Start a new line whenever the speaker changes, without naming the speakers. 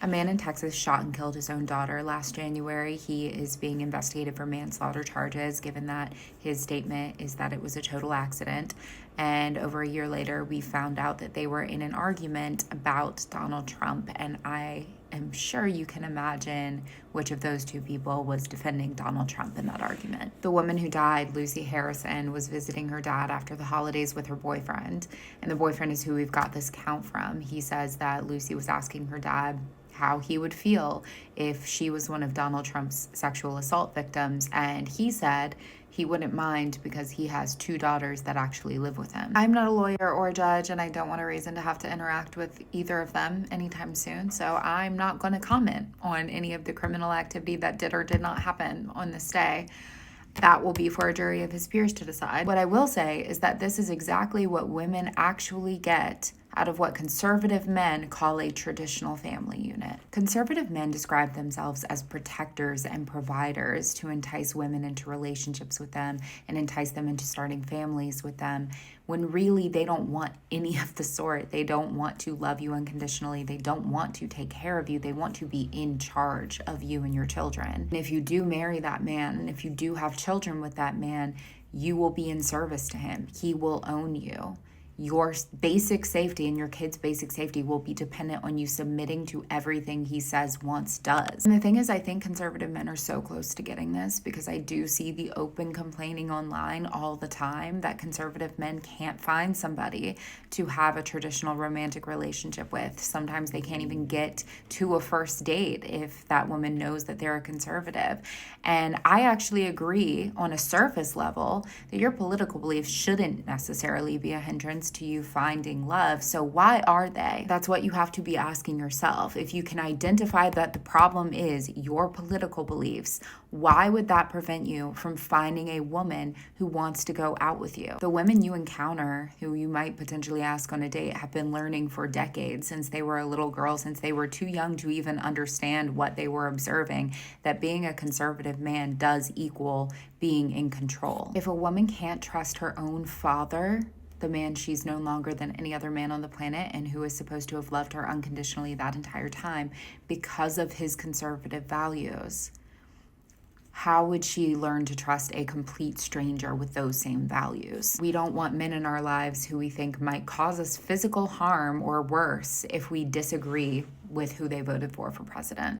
A man in Texas shot and killed his own daughter last January. He is being investigated for manslaughter charges, given that his statement is that it was a total accident. And over a year later, we found out that they were in an argument about Donald Trump. And I am sure you can imagine which of those two people was defending Donald Trump in that argument. The woman who died, Lucy Harrison, was visiting her dad after the holidays with her boyfriend. And the boyfriend is who we've got this count from. He says that Lucy was asking her dad how he would feel if she was one of Donald Trump's sexual assault victims, and he said he wouldn't mind because he has two daughters that actually live with him. I'm not a lawyer or a judge, and I don't want a reason to have to interact with either of them anytime soon, so I'm not going to comment on any of the criminal activity that did or did not happen on this day. That will be for a jury of his peers to decide. What I will say is that this is exactly what women actually get out of what conservative men call a traditional family unit. Conservative men describe themselves as protectors and providers to entice women into relationships with them and entice them into starting families with them, when really they don't want any of the sort. They don't want to love you unconditionally. They don't want to take care of you. They want to be in charge of you and your children. And if you do marry that man, and if you do have children with that man, you will be in service to him. He will own you. Your basic safety and your kids' basic safety will be dependent on you submitting to everything he says, wants, does. And the thing is, I think conservative men are so close to getting this, because I do see the open complaining online all the time that conservative men can't find somebody to have a traditional romantic relationship with. Sometimes they can't even get to a first date if that woman knows that they're a conservative. And I actually agree on a surface level that your political beliefs shouldn't necessarily be a hindrance to you finding love. So why are they? That's what you have to be asking yourself. If you can identify that the problem is your political beliefs, why would that prevent you from finding a woman who wants to go out with you? The women you encounter who you might potentially ask on a date have been learning for decades, since they were a little girl, since they were too young to even understand what they were observing, that being a conservative man does equal being in control. If a woman can't trust her own father, the man she's known longer than any other man on the planet and who is supposed to have loved her unconditionally that entire time, because of his conservative values, how would she learn to trust a complete stranger with those same values? We don't want men in our lives who we think might cause us physical harm or worse if we disagree with who they voted for president.